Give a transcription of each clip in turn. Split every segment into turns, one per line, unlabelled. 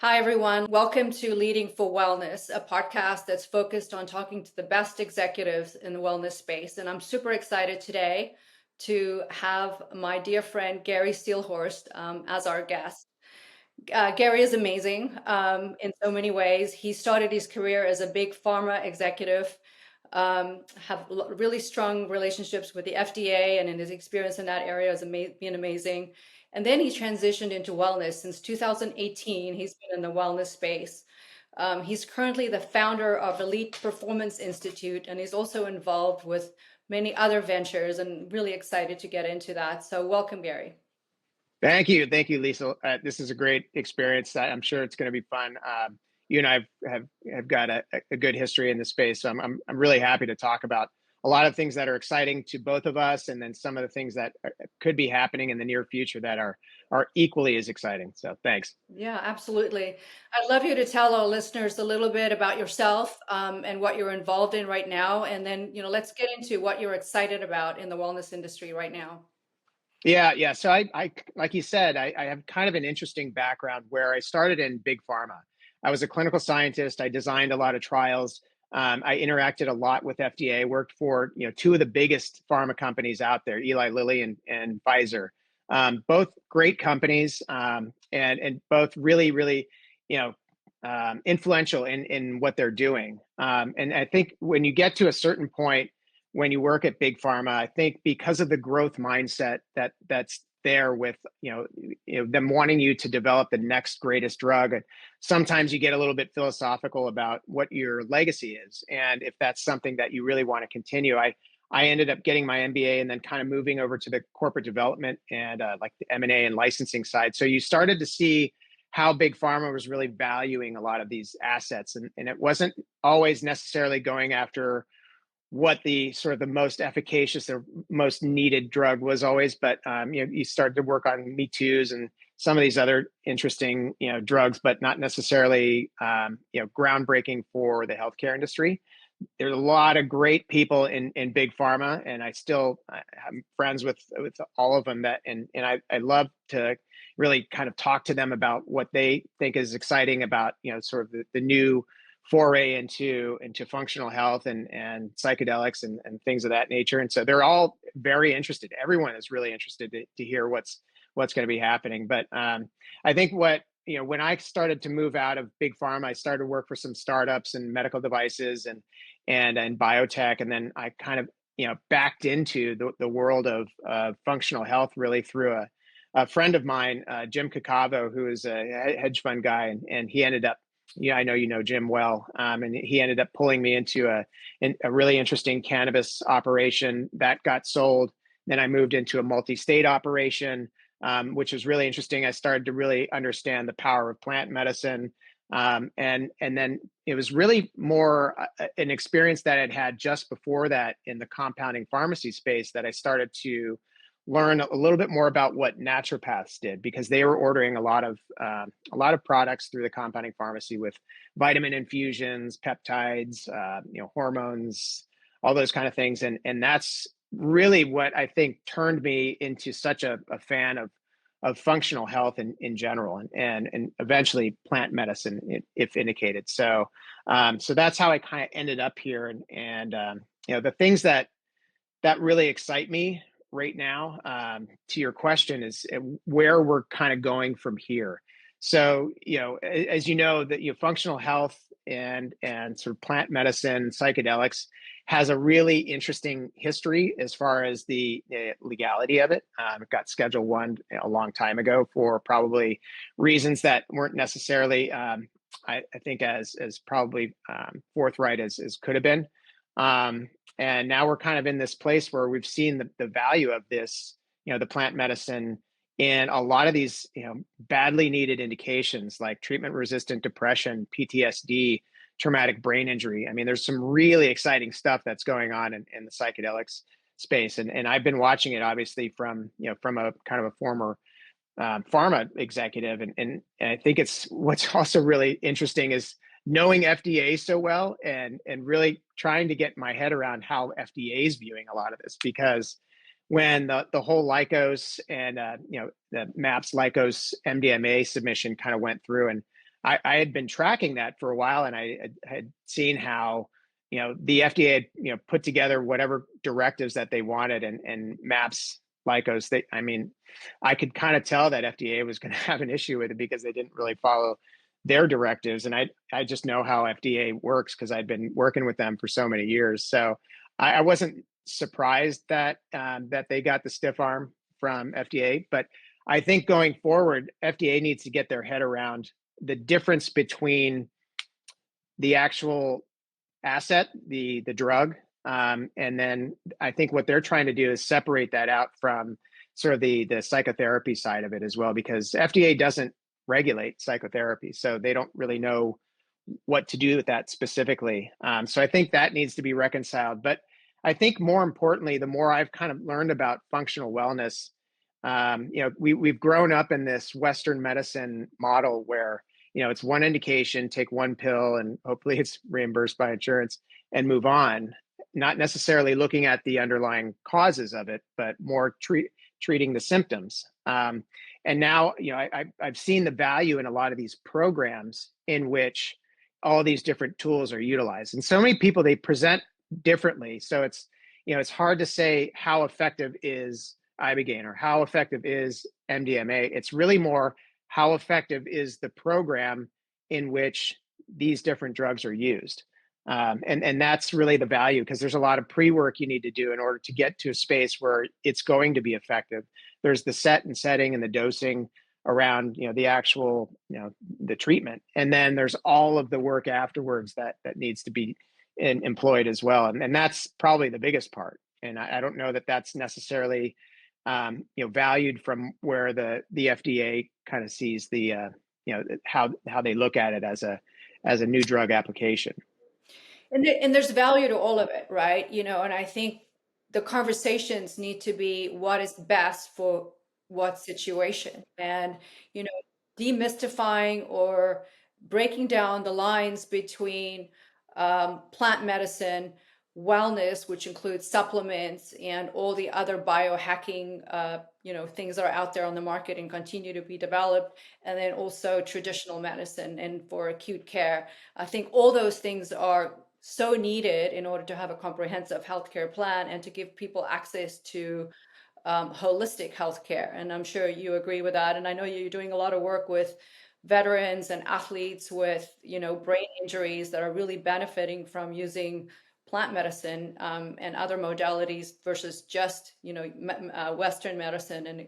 Hi, everyone. Welcome to Leading for Wellness, a podcast that's focused on talking to the best executives in the wellness space. And I'm super excited today to have my dear friend Gary Seelhorst as our guest. Gary is amazing in so many ways. He started his career as a big pharma executive, have really strong relationships with the FDA, and in his experience in that area has been amazing. And then he transitioned into wellness. Since 2018, he's been in the wellness space. He's currently the founder of Elite Performance Institute, and he's also involved with many other ventures, and really excited to get into that. So welcome, Gary.
Thank you, Liesl. This is a great experience. I'm sure it's going to be fun. You and I have got a good history in this space, so I'm really happy to talk about a lot of things that are exciting to both of us, and then some of the things that could be happening in the near future that are equally as exciting. So thanks.
Yeah, absolutely. I'd love you to tell our listeners a little bit about yourself and what you're involved in right now, and then let's get into what you're excited about in the wellness industry right now.
Yeah. So I like you said, I have kind of an interesting background where I started in big pharma. I was a clinical scientist. I designed a lot of trials. I interacted a lot with FDA. Worked for two of the biggest pharma companies out there, Eli Lilly and Pfizer. Both great companies, and both really influential in what they're doing. And I think when you get to a certain point when you work at big pharma, I think because of the growth mindset that's there with them wanting you to develop the next greatest drug, sometimes you get a little bit philosophical about what your legacy is, and if that's something that you really want to continue. I ended up getting my MBA and then kind of moving over to the corporate development and like the M&A and licensing side. So you started to see how big pharma was really valuing a lot of these assets, and it wasn't always necessarily going after what the sort of the most efficacious or most needed drug was always, but you started to work on Me Too's and some of these other interesting drugs, but not necessarily groundbreaking for the healthcare industry. There's a lot of great people in big pharma, and I'm friends with all of them. I love to really kind of talk to them about what they think is exciting about sort of the new foray into functional health and psychedelics and things of that nature. And so they're all very interested. Everyone is really interested to hear what's going to be happening. But I think when I started to move out of big pharma, I started to work for some startups and medical devices and biotech, and then I kind of backed into the world of functional health really through a friend of mine, Jim Cacavo, who is a hedge fund guy, and he ended up. Yeah, I know you know Jim well, and he ended up pulling me into a really interesting cannabis operation that got sold. Then I moved into a multi-state operation, which was really interesting. I started to really understand the power of plant medicine, and then it was really more an experience that I'd had just before that in the compounding pharmacy space that I started to learn a little bit more about what naturopaths did, because they were ordering a lot of products through the compounding pharmacy with vitamin infusions, peptides, hormones, all those kind of things, and that's really what I think turned me into such a fan of functional health in general, and eventually plant medicine if indicated. So that's how I kind of ended up here, and the things that really excite me right now, to your question, is where we're kind of going from here. So, as you know, that functional health and sort of plant medicine, psychedelics has a really interesting history as far as the legality of it. It got Schedule One a long time ago for probably reasons that weren't necessarily, I think, as probably forthright as could have been. And now we're kind of in this place where we've seen the value of this, the plant medicine in a lot of these, badly needed indications like treatment-resistant depression, PTSD, traumatic brain injury. I mean, there's some really exciting stuff that's going on in the psychedelics space. And I've been watching it obviously from a kind of a former pharma executive. And I think what's also really interesting is knowing FDA so well and really trying to get my head around how FDA is viewing a lot of this, because when the whole Lykos and the MAPS Lykos MDMA submission kind of went through, and I had been tracking that for a while, and had seen how, the FDA had, put together whatever directives that they wanted, and MAPS, Lycos. I mean, I could kind of tell that FDA was going to have an issue with it because they didn't really follow their directives. And I just know how FDA works because I'd been working with them for so many years. So I wasn't surprised that that they got the stiff arm from FDA, but I think going forward, FDA needs to get their head around the difference between the actual asset, the drug, and then I think what they're trying to do is separate that out from sort of the psychotherapy side of it as well, because FDA doesn't regulate psychotherapy, so they don't really know what to do with that specifically. So I think that needs to be reconciled. But I think more importantly, the more I've kind of learned about functional wellness, we've grown up in this Western medicine model where, it's one indication, take one pill, and hopefully it's reimbursed by insurance and move on, not necessarily looking at the underlying causes of it, but more treating the symptoms. And now, I've seen the value in a lot of these programs in which all these different tools are utilized. And so many people, they present differently. So it's hard to say how effective is Ibogaine or how effective is MDMA. It's really more how effective is the program in which these different drugs are used. And that's really the value, because there's a lot of pre-work you need to do in order to get to a space where it's going to be effective. There's the set and setting and the dosing around, the actual, the treatment. And then there's all of the work afterwards that needs to be employed as well. And that's probably the biggest part. And I don't know that that's necessarily, valued from where the FDA kind of sees the, how they look at it as a new drug application.
And there's value to all of it, right? And I think the conversations need to be what is best for what situation. And, you know, demystifying or breaking down the lines between plant medicine, wellness, which includes supplements and all the other biohacking, things that are out there on the market and continue to be developed, and then also traditional medicine and for acute care. I think all those things are so needed in order to have a comprehensive healthcare plan and to give people access to holistic healthcare. And I'm sure you agree with that. And I know you're doing a lot of work with veterans and athletes with, brain injuries that are really benefiting from using plant medicine and other modalities versus just, Western medicine and,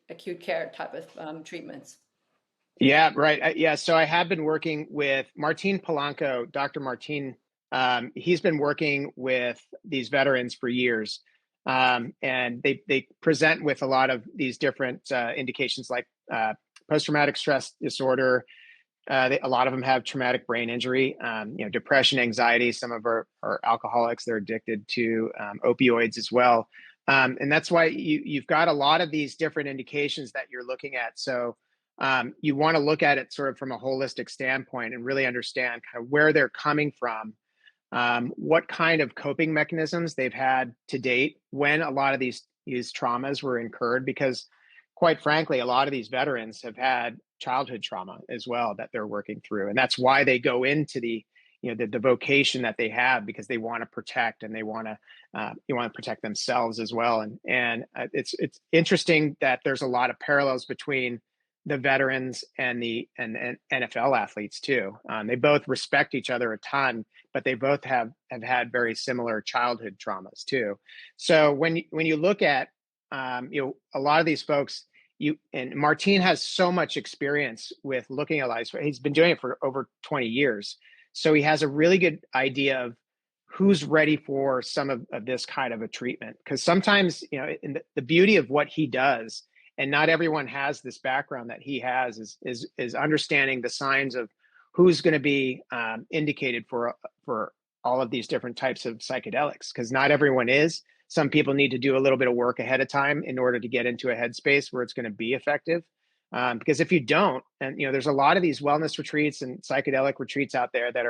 acute care type of treatments.
Yeah, right. Yeah, so I have been working with Martin Polanco, Dr. Martin. He's been working with these veterans for years, and they present with a lot of these different indications like post-traumatic stress disorder. A lot of them have traumatic brain injury, depression, anxiety. Some of are alcoholics. They're addicted to opioids as well. And that's why you've got a lot of these different indications that you're looking at. So you want to look at it sort of from a holistic standpoint and really understand kind of where they're coming from, what kind of coping mechanisms they've had to date when a lot of these traumas were incurred, because quite frankly, a lot of these veterans have had childhood trauma as well that they're working through. And that's why they go into the vocation that they have, because they want to protect and they want to protect themselves as well. And it's interesting that there's a lot of parallels between the veterans and the NFL athletes too. They both respect each other a ton, but they both have had very similar childhood traumas too. So when you look at a lot of these folks, and Martin has so much experience with looking at life. He's been doing it for over 20 years. So he has a really good idea of who's ready for some of this kind of a treatment. Because sometimes, in the beauty of what he does, and not everyone has this background that he has, is understanding the signs of who's going to be indicated for all of these different types of psychedelics, because not everyone is. Some people need to do a little bit of work ahead of time in order to get into a headspace where it's going to be effective. Because if you don't, and there's a lot of these wellness retreats and psychedelic retreats out there that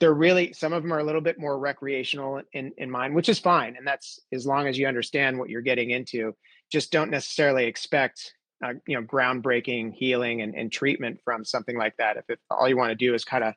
they're really, some of them are a little bit more recreational in mind, which is fine. And that's as long as you understand what you're getting into. Just don't necessarily expect groundbreaking healing and treatment from something like that. If all you want to do is kind of,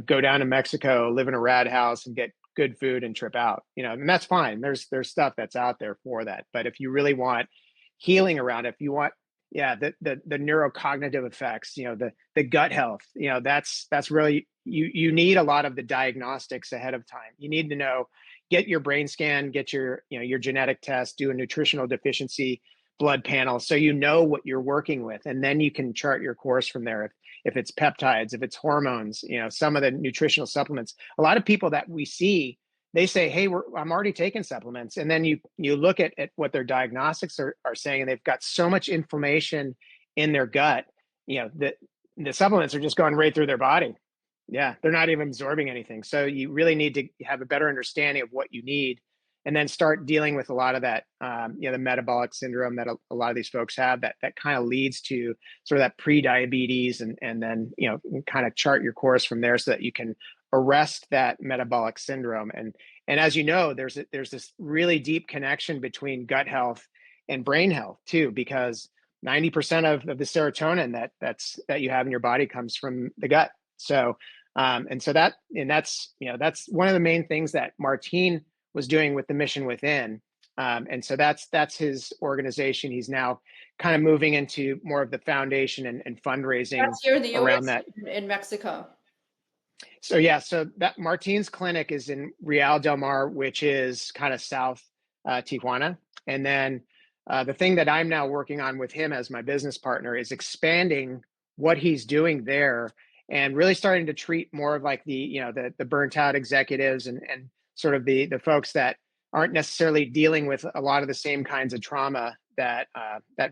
go down to Mexico, live in a rad house and get good food and trip out, and that's fine. There's stuff that's out there for that. But if you really want healing around it, if you want, yeah, the neurocognitive effects, the gut health, that's really, you need a lot of the diagnostics ahead of time. You need to know, get your brain scan, get your genetic test, do a nutritional deficiency blood panel, so you know what you're working with, and then you can chart your course from there. If it's peptides, if it's hormones, some of the nutritional supplements. A lot of people that we see, they say, hey, I'm already taking supplements. And then you look at what their diagnostics are saying, and they've got so much inflammation in their gut, that the supplements are just going right through their body. Yeah, they're not even absorbing anything. So you really need to have a better understanding of what you need, and then start dealing with a lot of that, the metabolic syndrome that a lot of these folks have, that kind of leads to sort of that pre-diabetes, and then, kind of chart your course from there so that you can arrest that metabolic syndrome. And as you know, there's this really deep connection between gut health and brain health too, because 90% of the serotonin that you have in your body comes from the gut. So, that's one of the main things that Martine was doing with the Mission Within. And so that's his organization. He's now kind of moving into more of the foundation and fundraising
That's here in the
around
US,
that.
in Mexico.
So yeah, so that Martine's clinic is in Real del Mar, which is kind of south Tijuana. And then the thing that I'm now working on with him as my business partner is expanding what he's doing there, and really starting to treat more of like the burnt out executives and sort of the folks that aren't necessarily dealing with a lot of the same kinds of trauma that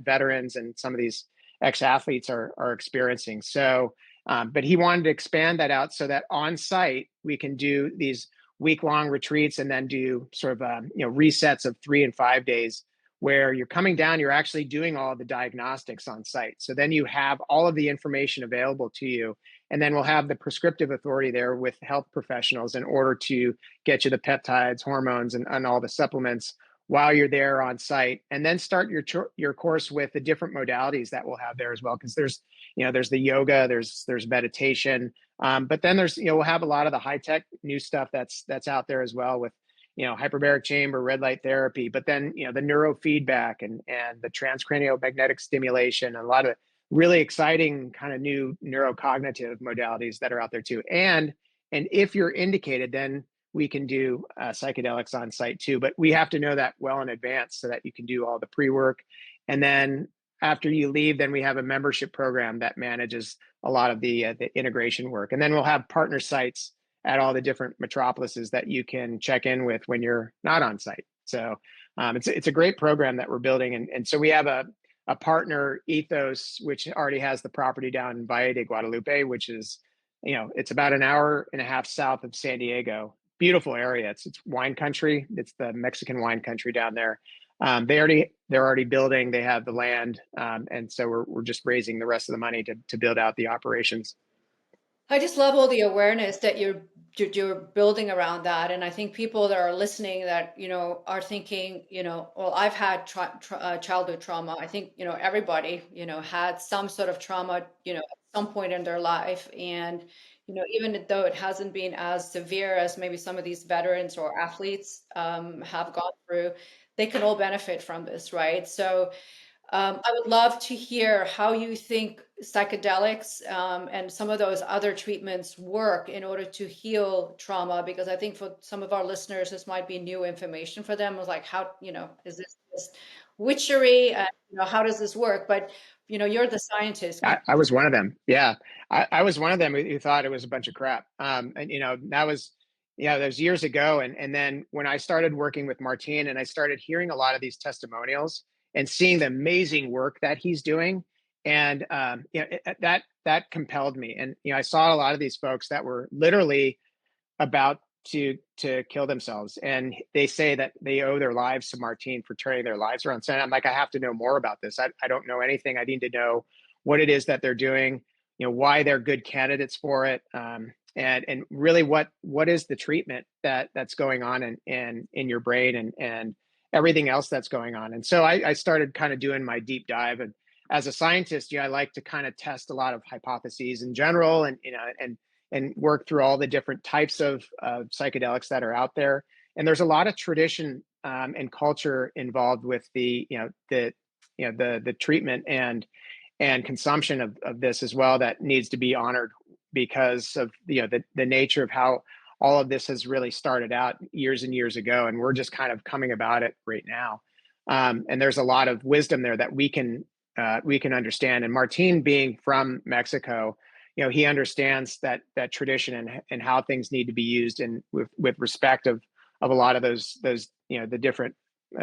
veterans and some of these ex-athletes are experiencing. So, but he wanted to expand that out so that on site we can do these week-long retreats, and then do sort of resets of 3 and 5 days, where you're coming down, you're actually doing all of the diagnostics on site. So then you have all of the information available to you, and then we'll have the prescriptive authority there with health professionals in order to get you the peptides, hormones, and all the supplements while you're there on site, and then start your course with the different modalities that we'll have there as well. Because there's the yoga, there's meditation, but then we'll have a lot of the high tech new stuff that's out there as well, with hyperbaric chamber, red light therapy, but then the neurofeedback and the transcranial magnetic stimulation, and a lot of really exciting kind of new neurocognitive modalities that are out there too. And if you're indicated, then we can do psychedelics on site too, but we have to know that well in advance so that you can do all the pre-work. And then after you leave, then we have a membership program that manages a lot of the integration work. And then we'll have partner sites at all the different metropolises that you can check in with when you're not on site. So it's a great program that we're building. And so we have a partner, Ethos, which already has the property down in Valle de Guadalupe, which is, it's about an hour and a half south of San Diego. Beautiful area. It's wine country. It's the Mexican wine country down there. They're already building. They have the land, and so we're just raising the rest of the money to build out the operations.
I just love all the awareness that you're building around that, and I think people that are listening that are thinking, well, I've had childhood trauma. I think everybody had some sort of trauma, at some point in their life, and even though it hasn't been as severe as maybe some of these veterans or athletes have gone through, they can all benefit from this, right? So I would love to hear how you think psychedelics and some of those other treatments work in order to heal trauma, because I think for some of our listeners, this might be new information for them. It was like, how, is this just witchery? How does this work? But, you're the scientist.
I was one of them. Yeah. I was one of them who thought it was a bunch of crap. And, that was years ago. And then when I started working with Martine and I started hearing a lot of these testimonials and seeing the amazing work that he's doing, and that compelled me. And I saw a lot of these folks that were literally about to kill themselves, and they say that they owe their lives to Martine for turning their lives around. So I'm like, I have to know more about this. I don't know anything. I need to know what it is that they're doing, why they're good candidates for it, and really what is the treatment that's going on in your brain and everything else that's going on. And so I started kind of doing my deep dive, and as a scientist, I like to kind of test a lot of hypotheses in general, and and work through all the different types of psychedelics that are out there. And there's a lot of tradition and culture involved with the treatment and consumption of this as well, that needs to be honored, because of the nature of how all of this has really started out years and years ago, and we're just kind of coming about it right now. And there's a lot of wisdom there that we can understand. And Martin, being from Mexico, he understands that tradition and how things need to be used, and with respect of a lot of those the different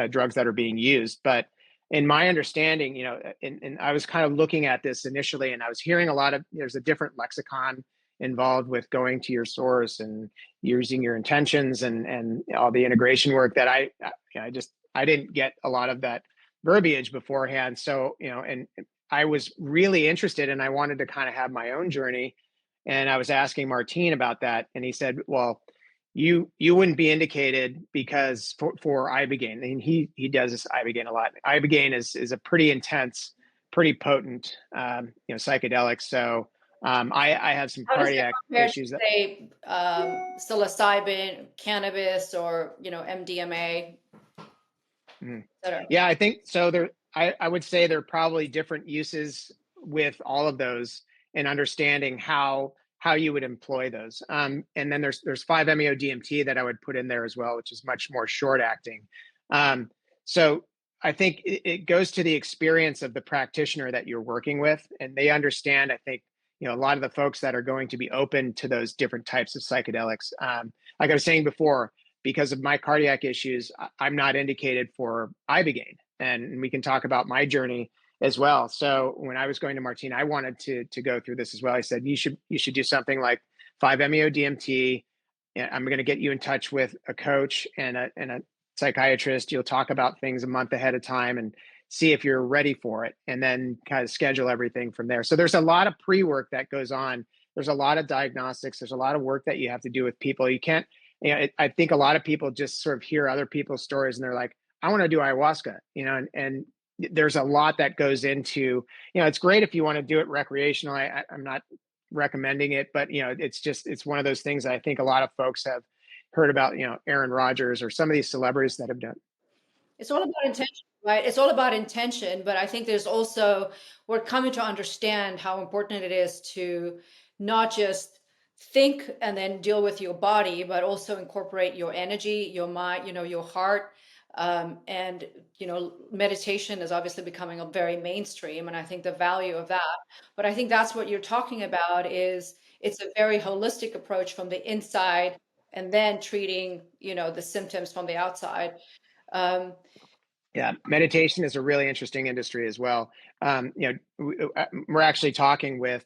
drugs that are being used. But in my understanding, and I was kind of looking at this initially, and I was hearing a lot of, there's a different lexicon involved with going to your source and using your intentions and all the integration work that I didn't get a lot of that verbiage beforehand. So, and I was really interested, and I wanted to kind of have my own journey. And I was asking Martin about that, and he said, well, you wouldn't be indicated because for ibogaine. And he does this ibogaine a lot. Ibogaine is a pretty intense, pretty potent psychedelic. So I have some
How does it
cardiac
compare to,
issues that.
say, psilocybin, cannabis, or MDMA,
Mhm.
et cetera?
Yeah, I think so. I would say there are probably different uses with all of those, and understanding how you would employ those. And then there's 5-MeO DMT that I would put in there as well, which is much more short acting. So I think it goes to the experience of the practitioner that you're working with, and they understand. I think a lot of the folks that are going to be open to those different types of psychedelics. Like I was saying before, because of my cardiac issues, I'm not indicated for ibogaine, and we can talk about my journey as well. So when I was going to Martin, I wanted to go through this as well. I said, you should do something like 5-MeO DMT. And I'm going to get you in touch with a coach and a psychiatrist. You'll talk about things a month ahead of time and see if you're ready for it, and then kind of schedule everything from there. So there's a lot of pre-work that goes on. There's a lot of diagnostics. There's a lot of work that you have to do with people. You can't, I think a lot of people just sort of hear other people's stories and they're like, I want to do ayahuasca, and there's a lot that goes into, it's great if you want to do it recreationally. I'm not recommending it, but it's one of those things that I think a lot of folks have heard about, Aaron Rodgers or some of these celebrities that have done.
It's all about intention, right? It's all about intention, but I think there's also, we're coming to understand how important it is to not just think and then deal with your body, but also incorporate your energy, your mind, your heart. And meditation is obviously becoming a very mainstream, and I think the value of that. But I think that's what you're talking about, is it's a very holistic approach from the inside, and then treating, the symptoms from the outside. Um,
Yeah, meditation is a really interesting industry as well. We're actually talking with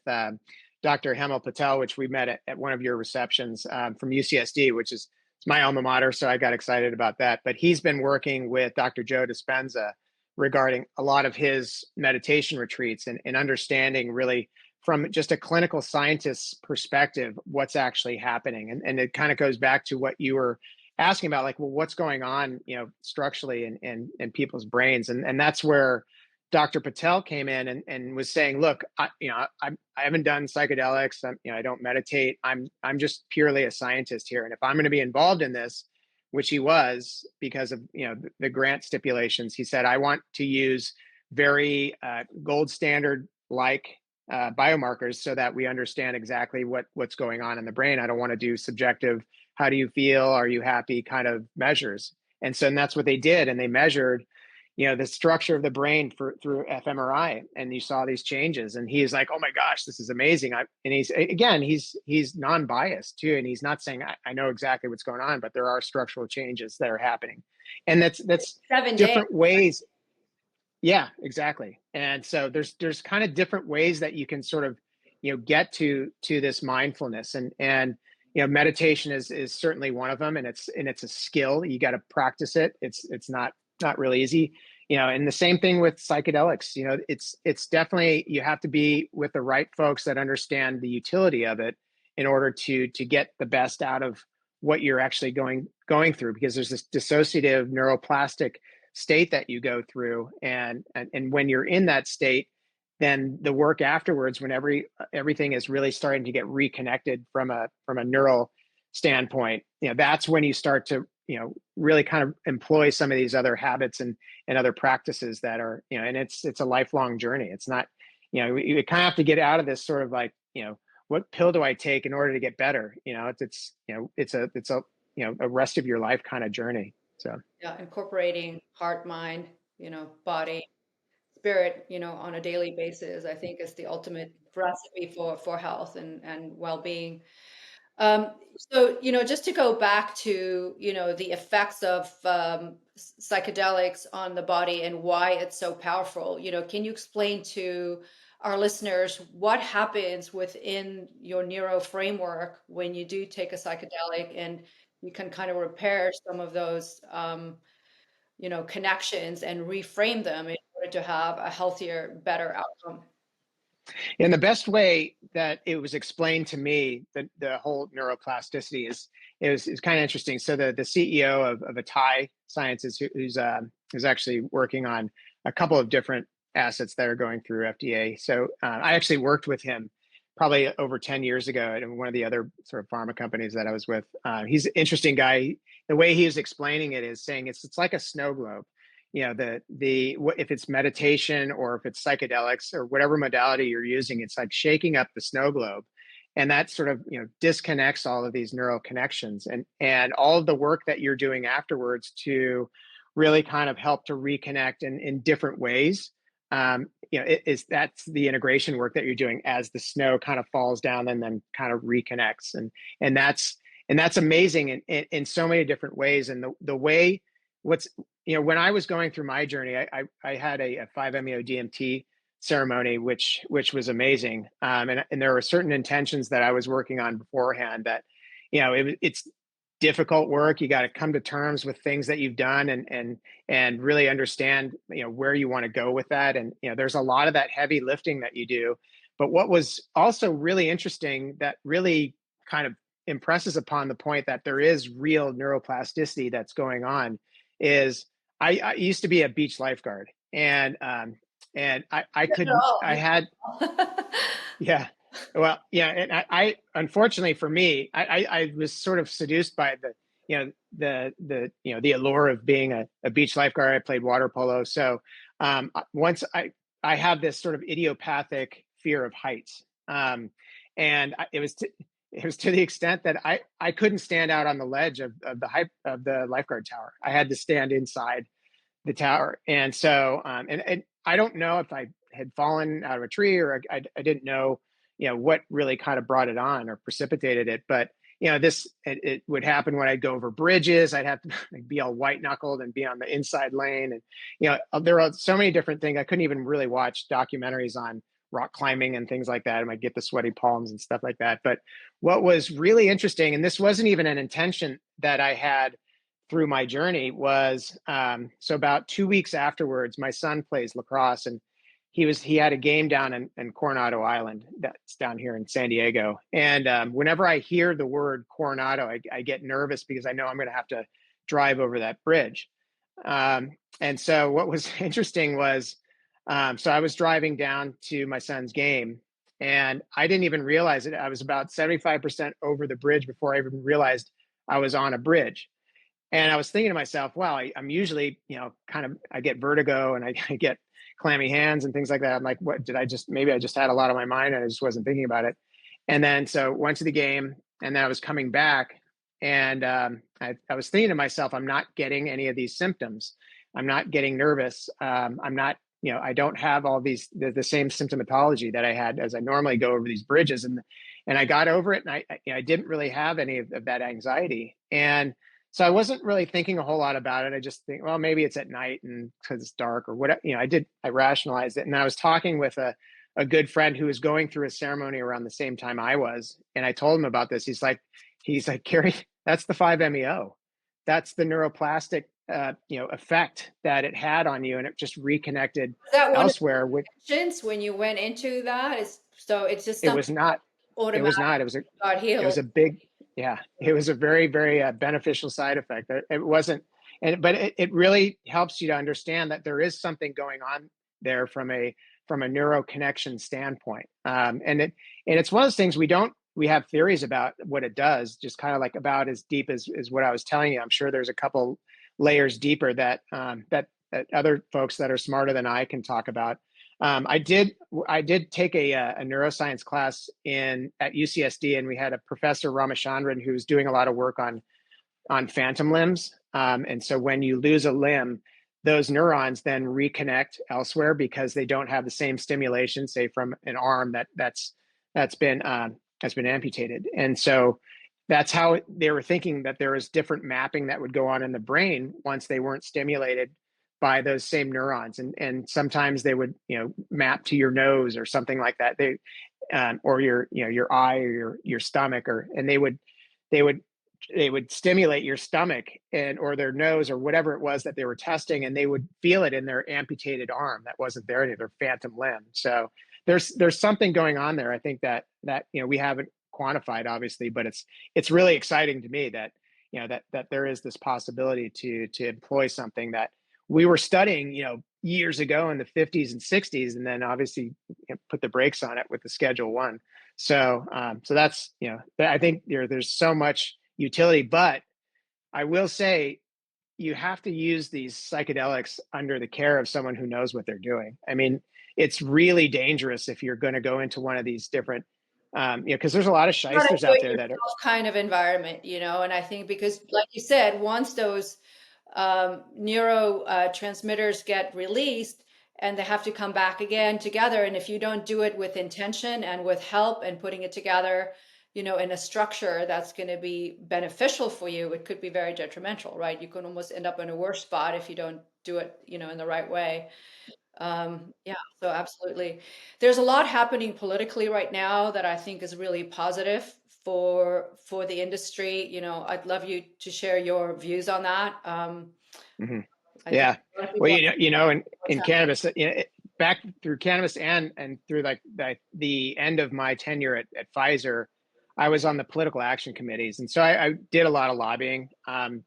Dr. Hemal Patel, which we met at one of your receptions, from UCSD, which is my alma mater. So I got excited about that. But he's been working with Dr. Joe Dispenza regarding a lot of his meditation retreats, and understanding really from just a clinical scientist's perspective what's actually happening. And it kind of goes back to what you were asking about, like, well, what's going on, structurally in people's brains. And that's where Dr. Patel came in and was saying, look, I haven't done psychedelics. I don't meditate. I'm just purely a scientist here. And if I'm going to be involved in this, which he was, because of, the grant stipulations, he said, I want to use very gold standard like biomarkers, so that we understand exactly what's going on in the brain. I don't want to do subjective, how do you feel, are you happy kind of measures. And that's what they did. And they measured, the structure of the brain through fMRI, and you saw these changes. And he's like, oh my gosh, this is amazing. And he's non-biased too, and he's not saying I know exactly what's going on, but there are structural changes that are happening. And that's
7 days.
different ways. Yeah, exactly. And so there's kind of different ways that you can sort of, get to this mindfulness, and meditation is certainly one of them, and it's a skill. You got to practice it. It's not really easy. And the same thing with psychedelics. It's definitely, you have to be with the right folks that understand the utility of it in order to get the best out of what you're actually going through, because there's this dissociative neuroplastic state that you go through, and when you're in that state, then the work afterwards, when everything is really starting to get reconnected from a neural standpoint, that's when you start to really kind of employ some of these other habits and other practices that are, and it's a lifelong journey. It's not, you kind of have to get out of this sort of like, what pill do I take in order to get better? It's a rest of your life kind of journey. So
Yeah, incorporating heart, mind, body, spirit, on a daily basis, I think is the ultimate recipe for health and well-being. So, just to go back to, the effects of psychedelics on the body and why it's so powerful, can you explain to our listeners what happens within your neuro framework when you do take a psychedelic and you can kind of repair some of those, connections and reframe them in order to have a healthier, better outcome?
in the best way that it was explained to me, the whole neuroplasticity is kind of interesting. So the CEO of Atai Sciences, who's actually working on a couple of different assets that are going through FDA. So I actually worked with him probably over 10 years ago at one of the other sort of pharma companies that I was with. He's an interesting guy. The way he was explaining it is saying it's like a snow globe. If it's meditation or if it's psychedelics or whatever modality you're using, it's like shaking up the snow globe, and that sort of disconnects all of these neural connections, and all of the work that you're doing afterwards to really kind of help to reconnect in different ways. That's the integration work that you're doing as the snow kind of falls down and then kind of reconnects, and that's amazing in so many different ways. And the way what's when I was going through my journey, I had a 5-MeO DMT ceremony, which was amazing. And there were certain intentions that I was working on beforehand that, it's difficult work. You got to come to terms with things that you've done and really understand, where you want to go with that. And, there's a lot of that heavy lifting that you do. But what was also really interesting that really kind of impresses upon the point that there is real neuroplasticity that's going on is I used to be a beach lifeguard, and I couldn't I had yeah, well, yeah, and I unfortunately for me I was sort of seduced by the allure of being a beach lifeguard. I played water polo, so once I have this sort of idiopathic fear of heights, and it was to the extent that I couldn't stand out on the ledge of the lifeguard tower. I had to stand inside the tower. And so, and I don't know if I had fallen out of a tree or I didn't know, what really kind of brought it on or precipitated it. But, it would happen when I'd go over bridges. I'd have to be all white knuckled and be on the inside lane. And, there are so many different things. I couldn't even really watch documentaries on rock climbing and things like that. I might get the sweaty palms and stuff like that. But what was really interesting, and this wasn't even an intention that I had through my journey, was so about 2 weeks afterwards, my son plays lacrosse, and he had a game down in Coronado Island, that's down here in San Diego. And whenever I hear the word Coronado, I get nervous because I know I'm going to have to drive over that bridge. And so what was interesting was, so I was driving down to my son's game, and I didn't even realize it. I was about 75% over the bridge before I even realized I was on a bridge. And I was thinking to myself, wow, I'm usually, kind of, I get vertigo and I get clammy hands and things like that. I'm like, what did maybe I just had a lot on my mind and I just wasn't thinking about it. And then, so went to the game, and then I was coming back, and I was thinking to myself, I'm not getting any of these symptoms. I'm not getting nervous. I'm not, I don't have all the same symptomatology that I had as I normally go over these bridges. And I got over it, and I didn't really have any of that anxiety. And so I wasn't really thinking a whole lot about it. I just think, well, maybe it's at night and because it's dark or whatever. I rationalized it. And I was talking with a good friend who was going through a ceremony around the same time I was. And I told him about this. He's like, Gary, that's the 5-MeO. That's the neuroplastic, effect that it had on you. And it just reconnected
Is that one of
elsewhere.
the intentions when you went into that? So it's just
It
something
was not, it was
automatic
not,
got
it was
healed.
a big, yeah, it was a very, very beneficial side effect. It wasn't, but it really helps you to understand that there is something going on there from a neuroconnection standpoint. And it's one of those things we have theories about what it does, just kind of like about as deep as what I was telling you. I'm sure there's a couple layers deeper that that other folks that are smarter than I can talk about. I did take a neuroscience class at UCSD, and we had a professor Ramachandran who was doing a lot of work on phantom limbs. And so when you lose a limb, those neurons then reconnect elsewhere because they don't have the same stimulation, say from an arm that's been amputated. And so that's how they were thinking that there was different mapping that would go on in the brain once they weren't stimulated by those same neurons. And sometimes they would, map to your nose or something like that. Or your eye or your stomach, and they would stimulate your stomach or their nose or whatever it was that they were testing, and they would feel it in their amputated arm that wasn't there, in their phantom limb. So there's something going on there. I think that we haven't quantified, obviously, but it's really exciting to me that that there is this possibility to employ something that we were studying years ago in the 50s and 60s, and then obviously put the brakes on it with the Schedule 1. So so that's I think there's so much utility, but I will say you have to use these psychedelics under the care of someone who knows what they're doing. I mean, it's really dangerous if you're going to go into one of these different, because there's a lot of
Not a
shysters out there that are.
do-it-yourself kind of environment, and I think because, like you said, once those neurotransmitters get released and they have to come back again together, and if you don't do it with intention and with help and putting it together, in a structure that's going to be beneficial for you, it could be very detrimental, right? You can almost end up in a worse spot if you don't do it, in the right way. Yeah, so absolutely. There's a lot happening politically right now that I think is really positive for the industry. I'd love you to share your views on that.
Mhm.
I think
Yeah.
a lot of
Well,
people what's
in
happening.
cannabis, back through cannabis and through like the end of my tenure at Pfizer, I was on the political action committees, and so I did a lot of lobbying,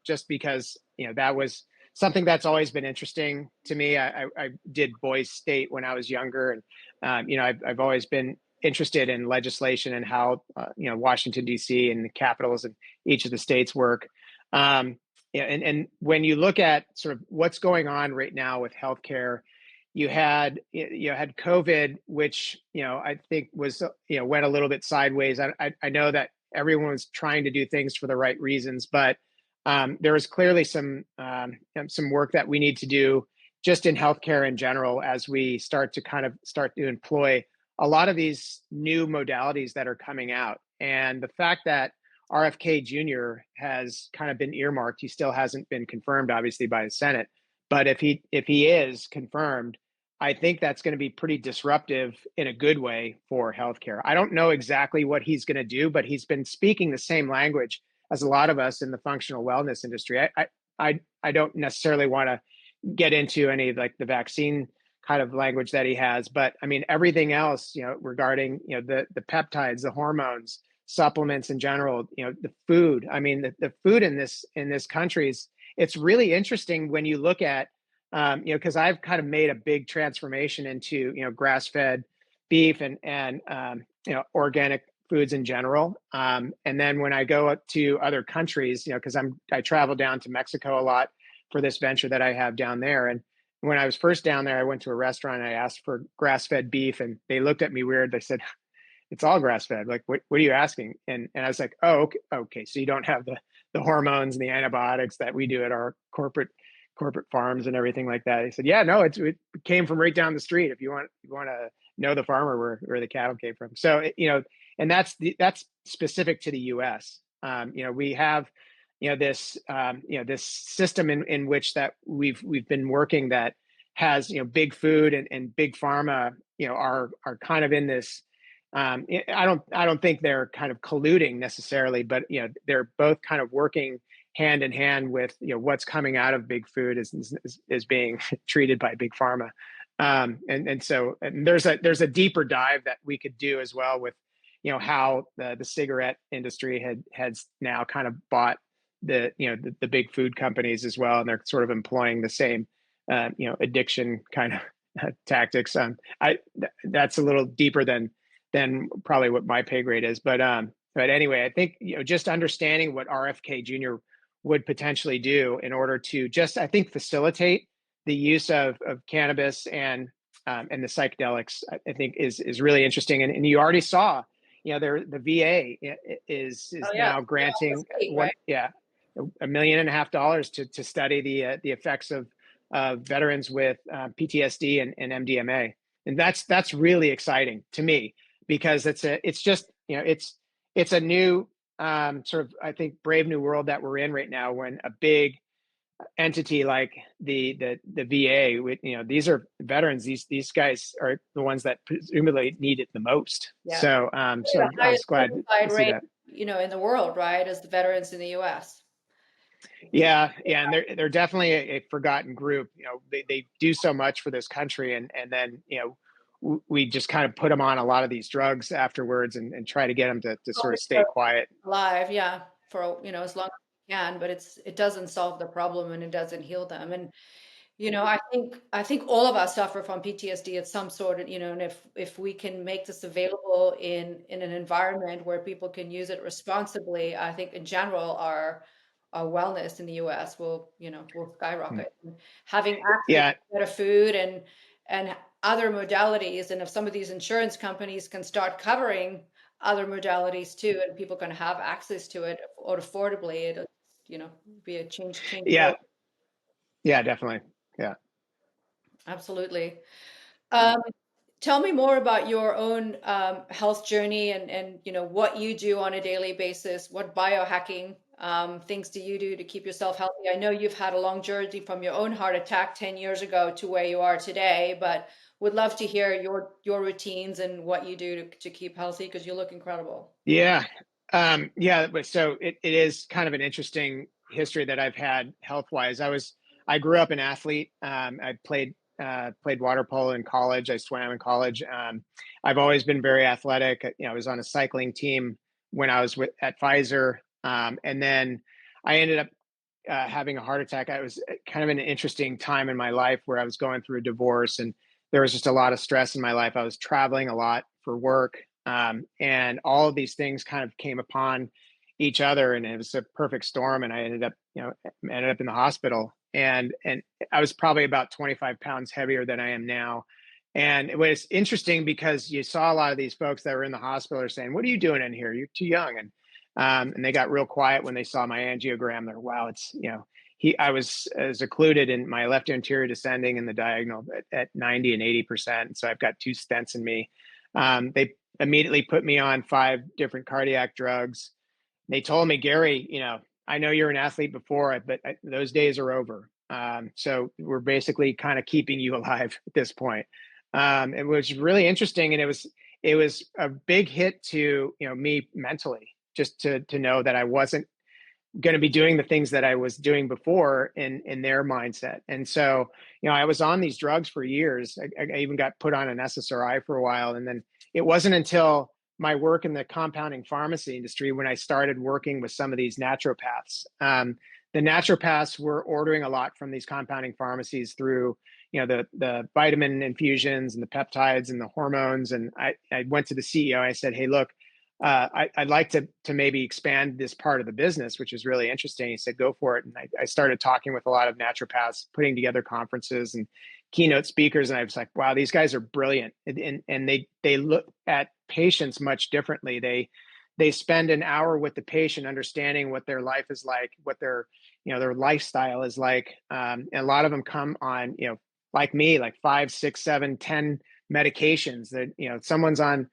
just because that was something that's always been interesting to me. I did Boys State when I was younger, and I've always been interested in legislation and how Washington D.C. and the capitals and each of the states work. Yeah, and when you look at sort of what's going on right now with healthcare, you had COVID, which I think was went a little bit sideways. I know that everyone was trying to do things for the right reasons, but there was clearly some work that we need to do just in healthcare in general as we start to employ a lot of these new modalities that are coming out, and the fact that RFK Jr. has kind of been earmarked. He still hasn't been confirmed, obviously, by the Senate. But if he is confirmed, I think that's going to be pretty disruptive in a good way for healthcare. I don't know exactly what he's going to do, but he's been speaking the same language as a lot of us in the functional wellness industry. I don't necessarily want to get into any like the vaccine kind of language that he has, but I mean everything else, regarding the peptides, the hormones, supplements in general, the food. I mean, the food in this country it's really interesting when you look at, because I've kind of made a big transformation into, grass-fed beef and organic foods in general. And then when I go up to other countries, because I travel down to Mexico a lot for this venture that I have down there. And when I was first down there, I went to a restaurant and I asked for grass-fed beef, and they looked at me weird. They said, it's all grass fed. Like, what are you asking? And I was like, oh, okay. So you don't have the hormones and the antibiotics that we do at our corporate farms and everything like that. He said, yeah, no, it came from right down the street. If you want to know the farmer where the cattle came from. So, and that's specific to the US. We have, this system in which that we've been working that has, big food and big pharma, are kind of in this. I don't think they're kind of colluding necessarily, but they're both kind of working hand in hand with what's coming out of big food is being treated by big pharma, and so there's a deeper dive that we could do as well with how the cigarette industry has now kind of bought the big food companies as well, and they're sort of employing the same addiction kind of tactics. That's a little deeper than probably what my pay grade is. But anyway, I think, just understanding what RFK Jr. would potentially do in order to just, I think, facilitate the use of cannabis and the psychedelics, I think is really interesting. And you already saw, the VA is
Oh yeah,
now granting
state, right?
$1.5 million to study the effects of veterans with PTSD and MDMA, and that's really exciting to me, because it's just, it's a new sort of, I think, brave new world that we're in right now, when a big entity like the VA, with, these are veterans, these guys are the ones that presumably need it the most.
Yeah.
So
The
I was
highest
glad to
suicide
see
rate,
that.
in the world, right, as the veterans in the US.
Yeah, and they're definitely a forgotten group. They do so much for this country, and then we just kind of put them on a lot of these drugs afterwards, and try to get them to sort of stay quiet.
Alive, yeah, for as long as we can, but it doesn't solve the problem and it doesn't heal them. And I think all of us suffer from PTSD at some sort of, and if we can make this available in an environment where people can use it responsibly, I think in general our wellness in the US will
Mm.
skyrocket. And having access
Yeah,
to better food and other modalities, and if some of these insurance companies can start covering other modalities too, and people can have access to it or affordably, it'll be a change the
yeah,
world.
yeah, definitely. Yeah.
Absolutely. Um, Tell me more about your own health journey and what you do on a daily basis. What biohacking things do you do to keep yourself healthy? I know you've had a long journey from your own heart attack 10 years ago to where you are today, but would love to hear your routines and what you do to keep healthy, because you look incredible.
Yeah. Yeah. But so it is kind of an interesting history that I've had health wise. I grew up an athlete. I played water polo in college. I swam in college. I've always been very athletic. I was on a cycling team when I was at Pfizer. And then I ended up having a heart attack. I was kind of an interesting time in my life where I was going through a divorce, and there was just a lot of stress in my life. I was traveling a lot for work, and all of these things kind of came upon each other, and it was a perfect storm. And I ended up in the hospital, and I was probably about 25 pounds heavier than I am now. And it was interesting because you saw a lot of these folks that were in the hospital are saying, "What are you doing in here? You're too young." And they got real quiet when they saw my angiogram. They're, wow, I was occluded in my left anterior descending in the diagonal at 90 and 80%. So I've got 2 stents in me. They immediately put me on 5 different cardiac drugs. They told me, Gary, I know you're an athlete before, but those days are over. So we're basically kind of keeping you alive at this point. It was really interesting, and it was a big hit to me mentally, just to know that I wasn't going to be doing the things that I was doing before in their mindset. And so, I was on these drugs for years. I even got put on an SSRI for a while. And then it wasn't until my work in the compounding pharmacy industry when I started working with some of these naturopaths. The naturopaths were ordering a lot from these compounding pharmacies through, the vitamin infusions and the peptides and the hormones. And I went to the CEO. I said, "Hey, look, I'd like to maybe expand this part of the business, which is really interesting." He said, "Go for it." And I started talking with a lot of naturopaths, putting together conferences and keynote speakers. And I was like, wow, these guys are brilliant. And they look at patients much differently. They spend an hour with the patient, understanding what their life is like, what their lifestyle is like. And a lot of them come on, like me, like 5, 6, 7, 10 medications that, someone's on.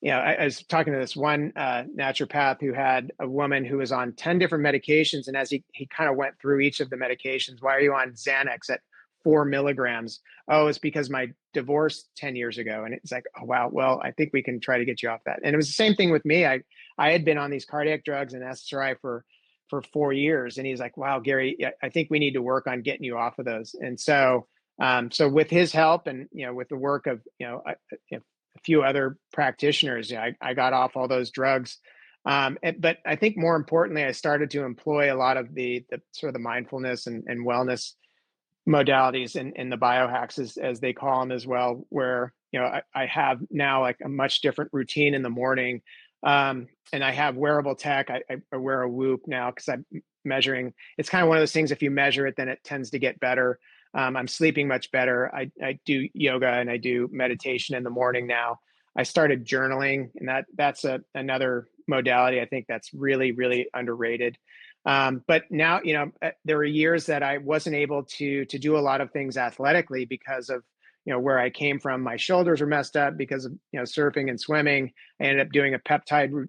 I was talking to this one naturopath who had a woman who was on 10 different medications. And as he kind of went through each of the medications, why are you on Xanax at 4 milligrams? Oh, it's because my divorce 10 years ago. And it's like, oh, wow, well, I think we can try to get you off that. And it was the same thing with me. I had been on these cardiac drugs and SSRI for 4 years. And he's like, wow, Gary, I think we need to work on getting you off of those. And so with his help and, with the work of, a few other practitioners, I got off all those drugs. But I think more importantly, I started to employ a lot of the sort of the mindfulness and wellness modalities in the biohacks, as they call them as well, where I have now like a much different routine in the morning, and I have wearable tech. I wear a Whoop now because I'm measuring. It's kind of one of those things. If you measure it, then it tends to get better. I'm sleeping much better. I do yoga and I do meditation in the morning now. I started journaling, and that's another modality I think that's really, really underrated. But now, there were years that I wasn't able to do a lot of things athletically because of where I came from. My shoulders were messed up because of surfing and swimming. I ended up doing a peptide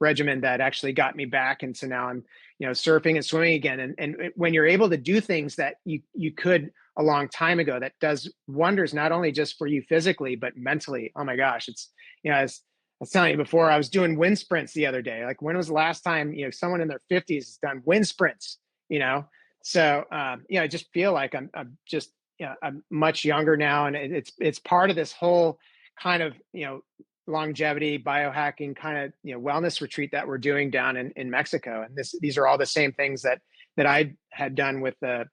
regimen that actually got me back, and so now I'm surfing and swimming again. And when you're able to do things that you could a long time ago, that does wonders not only just for you physically but mentally. Oh my gosh, it's as I was telling you before, I was doing wind sprints the other day. Like, when was the last time someone in their 50s has done wind sprints? So I just feel like I'm just I'm much younger now, and it's part of this whole kind of longevity biohacking kind of wellness retreat that we're doing down in Mexico. And these are all the same things that I had done with the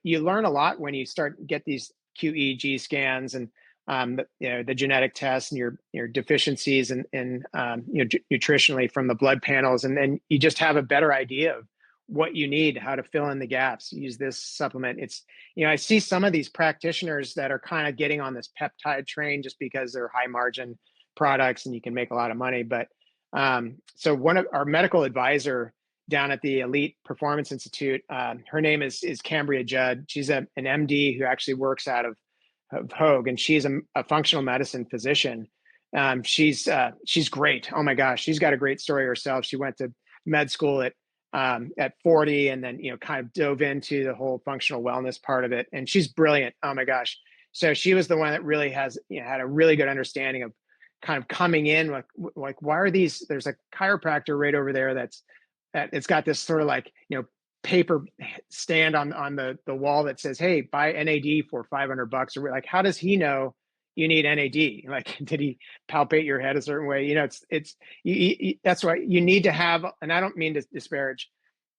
you learn a lot when you start get these QEEG scans and the genetic tests and your deficiencies and nutritionally from the blood panels, and then you just have a better idea of what you need, how to fill in the gaps. Use this supplement. It's I see some of these practitioners that are kind of getting on this peptide train just because they're high margin products and you can make a lot of money. But so one of our medical advisor down at the Elite Performance Institute, her name is Cambria Judd. She's an MD who actually works out of Hogue, and she's a functional medicine physician. She's great. Oh my gosh, she's got a great story herself. She went to med school at 40, and then kind of dove into the whole functional wellness part of it. And she's brilliant. Oh my gosh. So she was the one that really has had a really good understanding of kind of coming in like why are these? There's a chiropractor right over there it's got this sort of like paper stand on the wall that says, hey, buy NAD for $500. Or like, how does he know you need NAD? Like, did he palpate your head a certain way? That's why you need to have, and I don't mean to disparage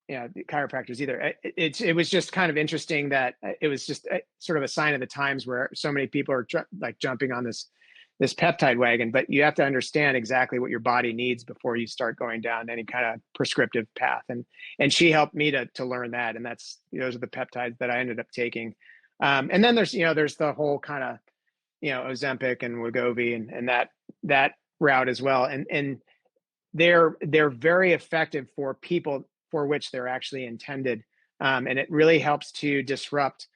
the chiropractors either. It was just kind of interesting that it was just sort of a sign of the times where so many people are like jumping on this peptide wagon, but you have to understand exactly what your body needs before you start going down any kind of prescriptive path. And she helped me to learn that. And those are the peptides that I ended up taking. And then there's the whole kind of, Ozempic and Wegovy and that route as well. And they're very effective for people for which they're actually intended. And it really helps to disrupt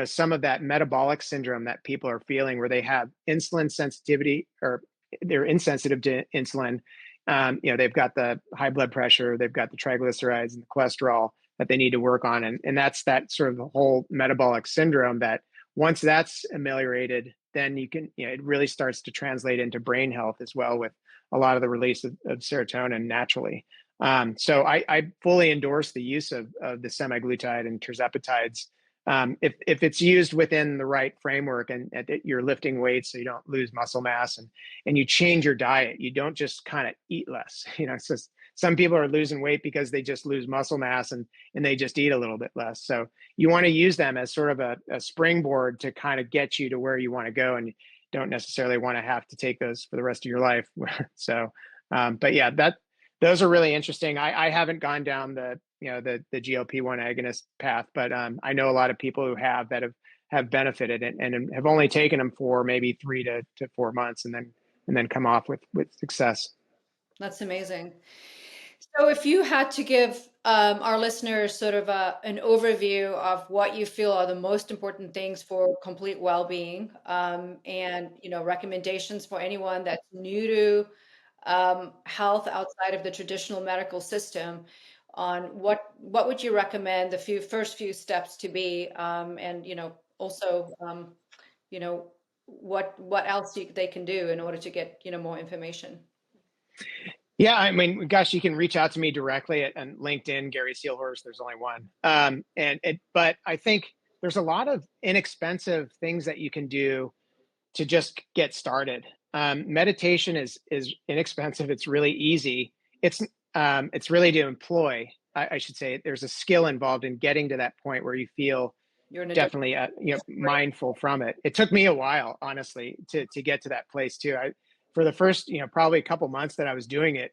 some of that metabolic syndrome that people are feeling, where they have insulin sensitivity or they're insensitive to insulin. They've got the high blood pressure, they've got the triglycerides and the cholesterol that they need to work on. And that's that sort of the whole metabolic syndrome that once that's ameliorated, then you can, it really starts to translate into brain health as well, with a lot of the release of serotonin naturally. So I fully endorse the use of the semaglutide and terzepatides. If it's used within the right framework and you're lifting weights so you don't lose muscle mass, and you change your diet, you don't just kind of eat less. It's just some people are losing weight because they just lose muscle mass and they just eat a little bit less. So you want to use them as sort of a springboard to kind of get you to where you want to go, and you don't necessarily want to have to take those for the rest of your life. So, but yeah, those are really interesting. I haven't gone down the GLP-1 agonist path, but I know a lot of people who have benefited and have only taken them for maybe 3 to 4 months and then come off with success.
That's amazing. So if you had to give our listeners sort of an overview of what you feel are the most important things for complete well-being, and recommendations for anyone that's new to health outside of the traditional medical system, on what would you recommend the first few steps to be, and also what else they can do in order to get more information.
Yeah, I mean, gosh, you can reach out to me directly at LinkedIn, Gary Seelhorst. There's only one. But I think there's a lot of inexpensive things that you can do to just get started. Meditation is inexpensive. It's really easy. It's really to employ. I should say there's a skill involved in getting to that point where you feel
You're in a different
definitely
brain.
mindful from it. It took me a while, honestly, to get to that place too. For the first, probably a couple months that I was doing it,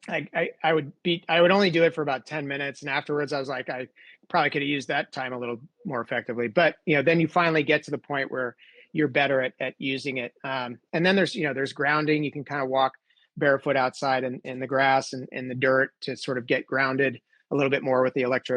I would only do it for about 10 minutes. And afterwards I was like, I probably could have used that time a little more effectively. But, then you finally get to the point where you're better at using it. And then there's grounding. You can kind of walk barefoot outside in the grass and in the dirt to sort of get grounded a little bit more with the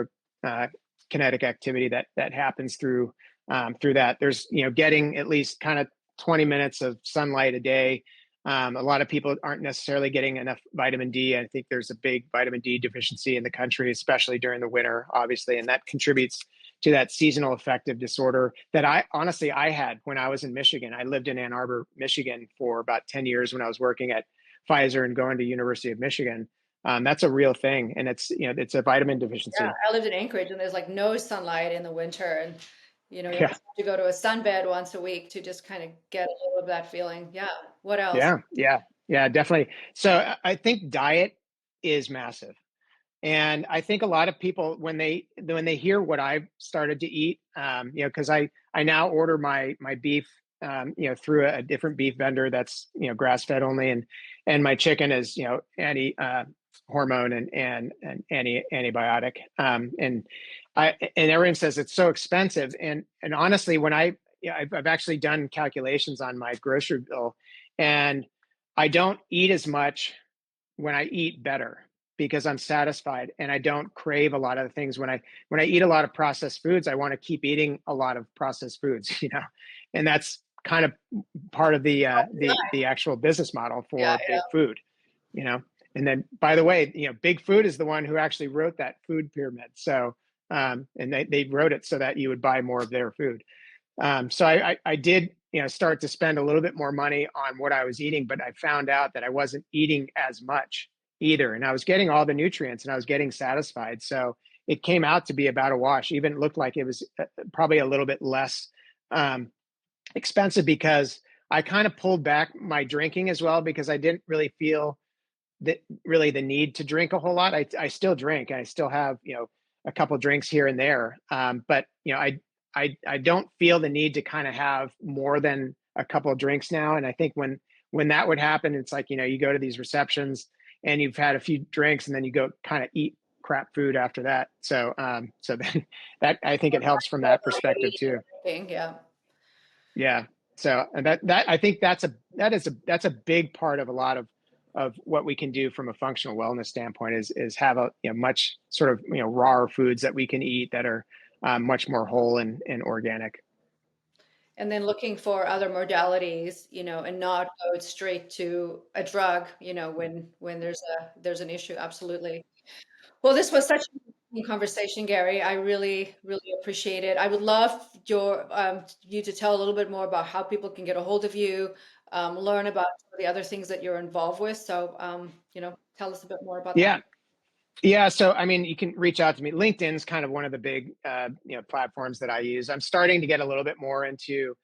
kinetic activity that happens through that. There's, getting at least kind of 20 minutes of sunlight a day. A lot of people aren't necessarily getting enough vitamin D. I think there's a big vitamin D deficiency in the country, especially during the winter, obviously, and that contributes to that seasonal affective disorder that I had when I was in Michigan. I lived in Ann Arbor, Michigan for about 10 years when I was working at Pfizer and going to University of Michigan. That's a real thing, and it's a vitamin deficiency.
Yeah, I lived in Anchorage, and there's like no sunlight in the winter, and you
Yeah.
have to go to a sunbed once a week to just kind of get a little of that feeling. Yeah. What else?
Yeah, definitely. So I think diet is massive. And I think a lot of people, when they hear what I've started to eat, because I now order my beef, through a different beef vendor that's grass fed only, and my chicken is anti hormone and antibiotic, and everyone says it's so expensive, and honestly, when I've actually done calculations on my grocery bill, and I don't eat as much when I eat better, because I'm satisfied and I don't crave a lot of the things. When I eat a lot of processed foods, I want to keep eating a lot of processed foods, and that's kind of part of the actual business model for
Yeah,
big food, And then, by the way, Big Food is the one who actually wrote that food pyramid. So, and they wrote it so that you would buy more of their food. So I did, start to spend a little bit more money on what I was eating, but I found out that I wasn't eating as much either. And I was getting all the nutrients and I was getting satisfied. So it came out to be about a wash. Even looked like it was probably a little bit less expensive, because I kind of pulled back my drinking as well, because I didn't really feel really the need to drink a whole lot. I still drink, and I still have, a couple drinks here and there. But, I don't feel the need to kind of have more than a couple of drinks now. And I think when that would happen, it's like, you go to these receptions and you've had a few drinks and then you go kind of eat crap food after that. So, so then that, I think it helps from that perspective too.
Yeah.
Yeah. So, and that I think that's a big part of a lot of what we can do from a functional wellness standpoint is have a much sort of rawer foods that we can eat that are much more whole and organic.
And then looking for other modalities, and not go straight to a drug, when there's an issue. Absolutely. Well, this was such an interesting conversation, Gary. I really, really appreciate it. I would love you to tell a little bit more about how people can get a hold of you, learn about some of the other things that you're involved with. So, tell us a bit more about that.
Yeah. So, I mean, you can reach out to me. LinkedIn's kind of one of the big, platforms that I use. I'm starting to get a little bit more into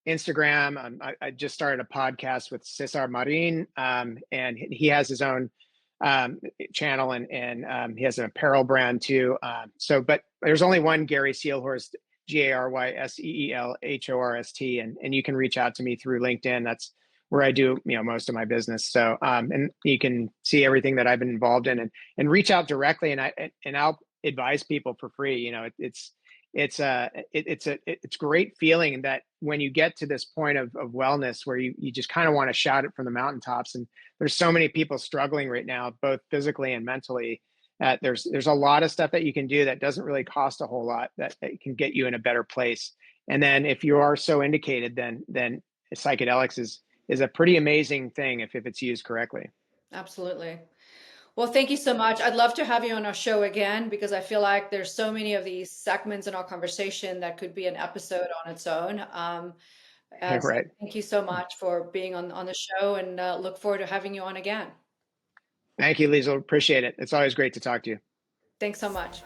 Instagram. I just started a podcast with Cesar Marin, and he has his own channel, and he has an apparel brand too. But there's only one Gary Seelhorst, GarySeelhorst, and you can reach out to me through LinkedIn. That's where I do most of my business. So and you can see everything that I've been involved in, and reach out directly, and I'll advise people for free. It's great feeling that when you get to this point of wellness where you just kind of want to shout it from the mountaintops. And there's so many people struggling right now, both physically and mentally. There's a lot of stuff that you can do that doesn't really cost a whole lot, that can get you in a better place. And then if you are so indicated, then psychedelics is a pretty amazing thing if it's used correctly.
Absolutely. Well, thank you so much. I'd love to have you on our show again, because I feel like there's so many of these segments in our conversation that could be an episode on its own. So
Right.
thank you so much for being on the show, and look forward to having you on again.
Thank you, Liesl. Appreciate it. It's always great to talk to you.
Thanks so much.